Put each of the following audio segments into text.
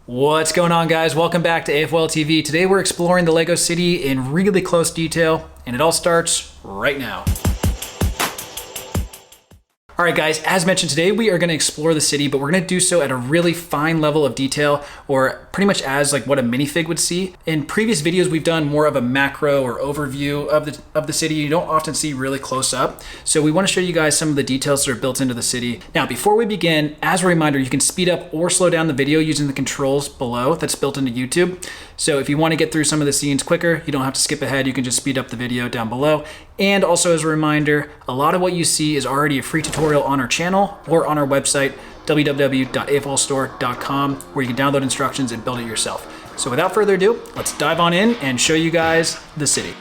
What's going on, guys? Welcome back to AFOL TV. Today we're exploring the LEGO City in really close detail, and it all starts right now. All right, guys, as mentioned, today we are going to explore the city, but we're going to do so at a really fine level of detail, or pretty much as like what a minifig would see. In previous videos, we've done more of a macro or overview of the city. You don't often see really close up. So we want to show you guys some of the details that are built into the city. Now, before we begin, as a reminder, you can speed up or slow down the video using the controls below that's built into YouTube. So if you want to get through some of the scenes quicker, you don't have to skip ahead. You can just speed up the video down below. And also as a reminder, a lot of what you see is already a free tutorial on our channel or on our website, www.afolstore.com, where you can download instructions and build it yourself. So without further ado, let's dive on in and show you guys the city.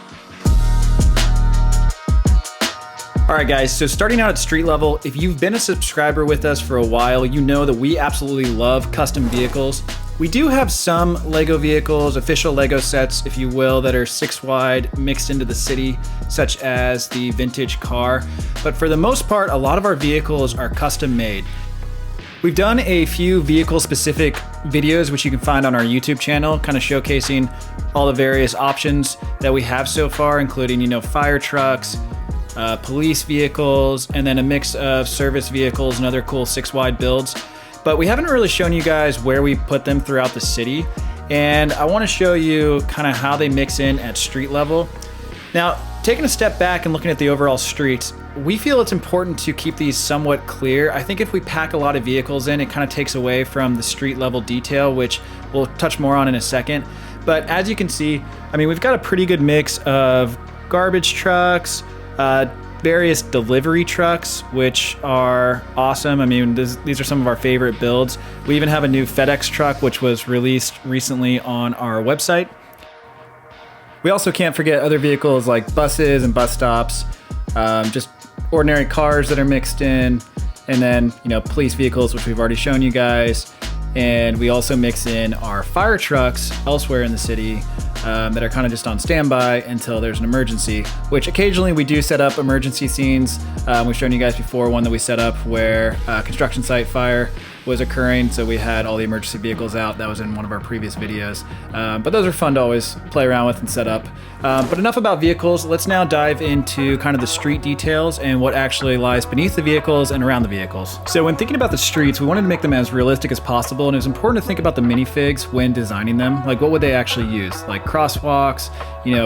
All right, guys, so starting out at street level, if you've been a subscriber with us for a while, you know that we absolutely love custom vehicles. We do have some LEGO vehicles, official LEGO sets, if you will, that are 6 wide mixed into the city, such as the vintage car. But for the most part, a lot of our vehicles are custom made. We've done a few vehicle specific videos, which you can find on our YouTube channel, kind of showcasing all the various options that we have so far, including, fire trucks, police vehicles, and then a mix of service vehicles and other cool 6 wide builds. But we haven't really shown you guys where we put them throughout the city. And I want to show you kind of how they mix in at street level. Now, taking a step back and looking at the overall streets, we feel it's important to keep these somewhat clear. I think if we pack a lot of vehicles in, it kind of takes away from the street level detail, which we'll touch more on in a second. But as you can see, we've got a pretty good mix of garbage trucks, various delivery trucks, which are awesome. These are some of our favorite builds. We even have a new FedEx truck, which was released recently on our website. We also can't forget other vehicles like buses and bus stops, just ordinary cars that are mixed in, and then, police vehicles, which we've already shown you guys. And we also mix in our fire trucks elsewhere in the city that are kind of just on standby until there's an emergency, which occasionally we do set up emergency scenes. We've shown you guys before one that we set up where a construction site fire was occurring, so we had all the emergency vehicles out. That was in one of our previous videos. But those are fun to always play around with and set up. But enough about vehicles. Let's now dive into kind of the street details and what actually lies beneath the vehicles and around the vehicles. So when thinking about the streets, we wanted to make them as realistic as possible, and it was important to think about the minifigs when designing them. Like, what would they actually use? Like crosswalks,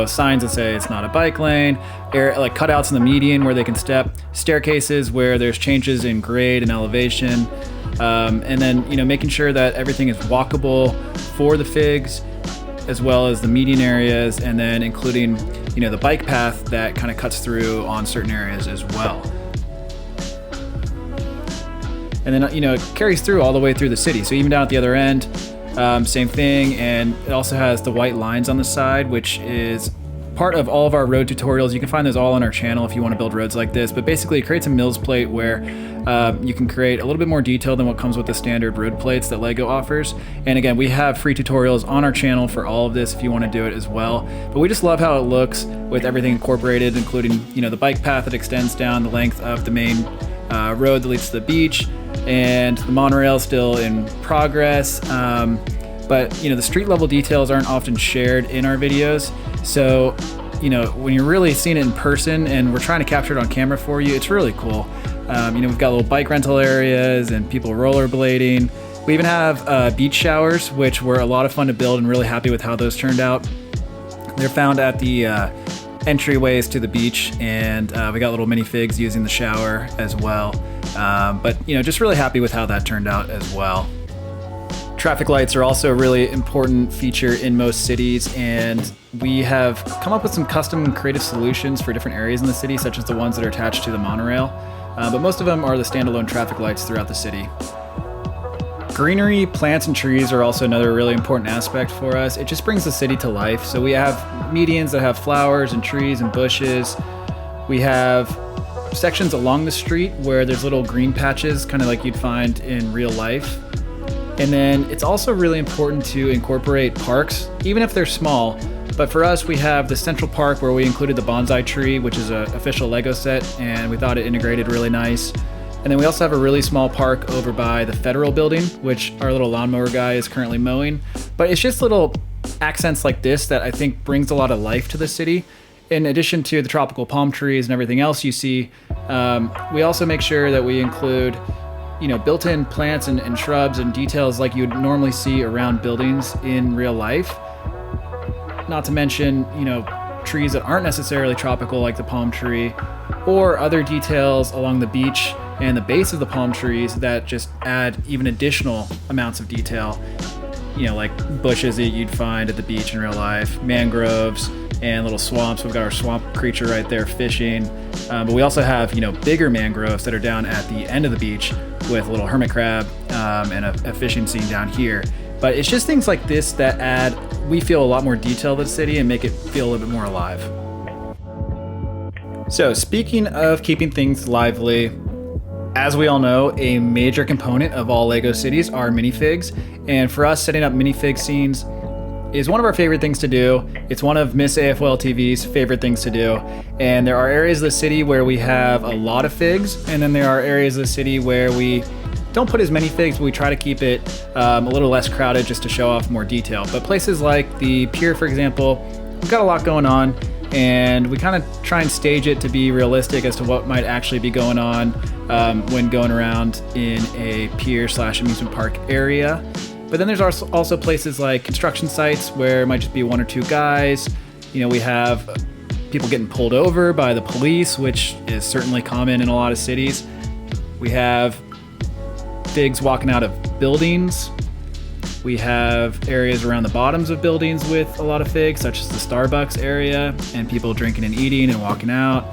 signs that say it's not a bike lane, like cutouts in the median where they can step, staircases where there's changes in grade and elevation, and then making sure that everything is walkable for the figs, as well as the median areas, and then including the bike path that kind of cuts through on certain areas as well. And then it carries through all the way through the city. So even down at the other end, same thing. And it also has the white lines on the side, which is part of all of our road tutorials. You can find those all on our channel if you want to build roads like this. But basically, it creates a mills plate where you can create a little bit more detail than what comes with the standard road plates that LEGO offers. And again, we have free tutorials on our channel for all of this if you want to do it as well. But we just love how it looks with everything incorporated, including the bike path that extends down the length of the main road that leads to the beach, and the monorail still in progress. But the street level details aren't often shared in our videos. So, when you're really seeing it in person and we're trying to capture it on camera for you, it's really cool. We've got little bike rental areas and people rollerblading. We even have beach showers, which were a lot of fun to build, and really happy with how those turned out. They're found at the entryways to the beach, and we got little minifigs using the shower as well. But just really happy with how that turned out as well. Traffic lights are also a really important feature in most cities, and we have come up with some custom and creative solutions for different areas in the city, such as the ones that are attached to the monorail. But most of them are the standalone traffic lights throughout the city. Greenery, plants and trees are also another really important aspect for us. It just brings the city to life. So we have medians that have flowers and trees and bushes. We have sections along the street where there's little green patches, kind of like you'd find in real life. And then it's also really important to incorporate parks, even if they're small. But for us, we have the Central Park where we included the bonsai tree, which is an official LEGO set, and we thought it integrated really nice. And then we also have a really small park over by the Federal building, which our little lawnmower guy is currently mowing. But it's just little accents like this that I think brings a lot of life to the city. In addition to the tropical palm trees and everything else you see, we also make sure that we include, built-in plants and shrubs and details like you would normally see around buildings in real life. Not to mention, trees that aren't necessarily tropical like the palm tree, or other details along the beach and the base of the palm trees that just add even additional amounts of detail. Like bushes that you'd find at the beach in real life, mangroves, and little swamps. We've got our swamp creature right there fishing. But we also have, bigger mangroves that are down at the end of the beach with a little hermit crab and a fishing scene down here. But it's just things like this that add, we feel, a lot more detail to the city and make it feel a little bit more alive. So speaking of keeping things lively, as we all know, a major component of all LEGO cities are minifigs. And for us, setting up minifig scenes is one of our favorite things to do. It's one of Miss AFOL TV's favorite things to do. And there are areas of the city where we have a lot of figs, and then there are areas of the city where we don't put as many figs, but we try to keep it a little less crowded just to show off more detail. But places like the pier, for example, we've got a lot going on, and we kind of try and stage it to be realistic as to what might actually be going on when going around in a pier/amusement park area. But then there's also places like construction sites where it might just be one or two guys. We have people getting pulled over by the police, which is certainly common in a lot of cities. We have figs walking out of buildings. We have areas around the bottoms of buildings with a lot of figs, such as the Starbucks area, and people drinking and eating and walking out.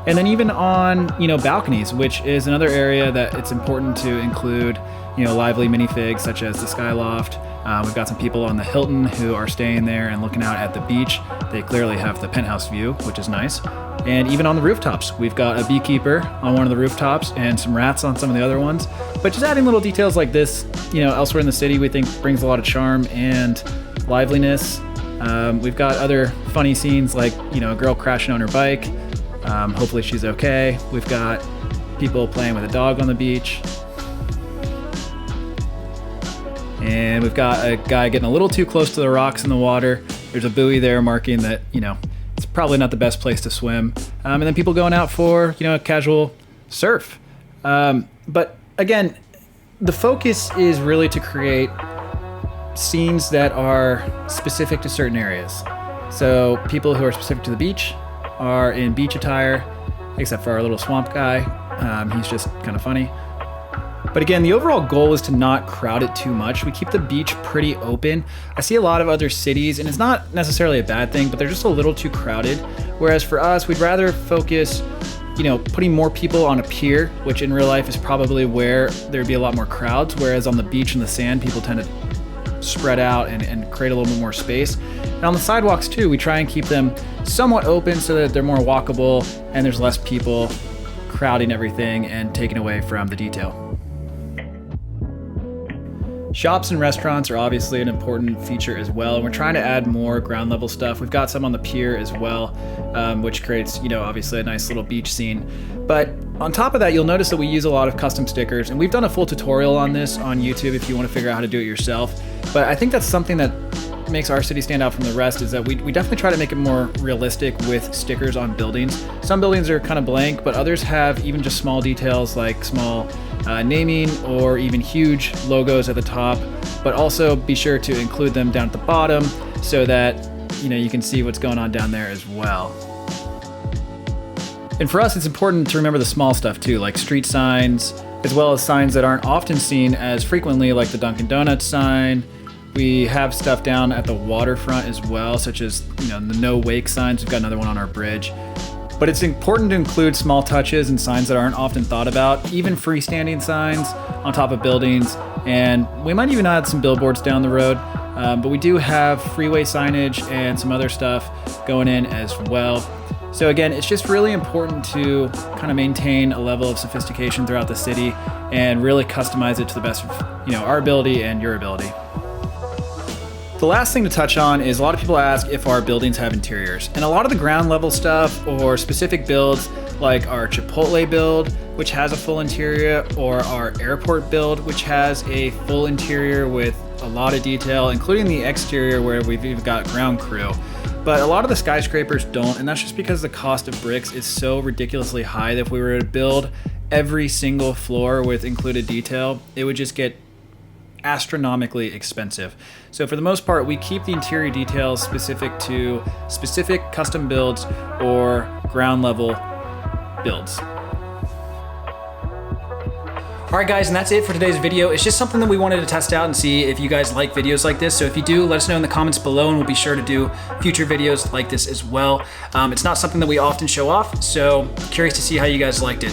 And then even on, balconies, which is another area that it's important to include, lively minifigs such as the Skyloft. We've got some people on the Hilton who are staying there and looking out at the beach. They clearly have the penthouse view, which is nice. And even on the rooftops, we've got a beekeeper on one of the rooftops and some rats on some of the other ones. But just adding little details like this, elsewhere in the city, we think brings a lot of charm and liveliness. We've got other funny scenes like, a girl crashing on her bike. Hopefully she's okay. We've got people playing with a dog on the beach. And we've got a guy getting a little too close to the rocks in the water. There's a buoy there marking that, it's probably not the best place to swim. And then people going out for, a casual surf. But again, the focus is really to create scenes that are specific to certain areas. So people who are specific to the beach are in beach attire, except for our little swamp guy. He's just kind of funny. But again, the overall goal is to not crowd it too much. We keep the beach pretty open. I see a lot of other cities, and it's not necessarily a bad thing, but they're just a little too crowded. Whereas for us, we'd rather focus, putting more people on a pier, which in real life is probably where there'd be a lot more crowds. Whereas on the beach and the sand, people tend to spread out and create a little bit more space. And on the sidewalks too, we try and keep them somewhat open so that they're more walkable and there's less people crowding everything and taking away from the detail. Shops and restaurants are obviously an important feature as well, and we're trying to add more ground level stuff. We've got some on the pier as well, which creates, obviously a nice little beach scene. But on top of that, you'll notice that we use a lot of custom stickers, and we've done a full tutorial on this on YouTube if you want to figure out how to do it yourself. But I think that's something that makes our city stand out from the rest, is that we definitely try to make it more realistic with stickers on buildings. Some buildings are kind of blank, but others have even just small details like small naming or even huge logos at the top, but also be sure to include them down at the bottom so that you can see what's going on down there as well. And for us, it's important to remember the small stuff too, like street signs, as well as signs that aren't often seen as frequently, like the Dunkin' Donuts sign. We have stuff down at the waterfront as well, such as the no wake signs. We've got another one on our bridge. But it's important to include small touches and signs that aren't often thought about, even freestanding signs on top of buildings. And we might even add some billboards down the road. But we do have freeway signage and some other stuff going in as well. So again, it's just really important to kind of maintain a level of sophistication throughout the city and really customize it to the best of our ability and your ability. The last thing to touch on is a lot of people ask if our buildings have interiors. And a lot of the ground level stuff or specific builds like our Chipotle build, which has a full interior, or our airport build, which has a full interior with a lot of detail, including the exterior where we've even got ground crew. But a lot of the skyscrapers don't, and that's just because the cost of bricks is so ridiculously high that if we were to build every single floor with included detail, it would just get astronomically expensive. So for the most part, we keep the interior details specific to specific custom builds or ground level builds. All right guys, and that's it for today's video. It's just something that we wanted to test out and see if you guys like videos like this. So if you do, let us know in the comments below and we'll be sure to do future videos like this as well. It's not something that we often show off, so curious to see how you guys liked it.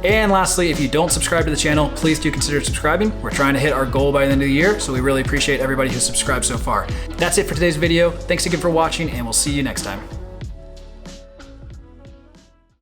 And lastly, if you don't subscribe to the channel, please do consider subscribing. We're trying to hit our goal by the end of the year, so we really appreciate everybody who's subscribed so far. That's it for today's video. Thanks again for watching, and we'll see you next time.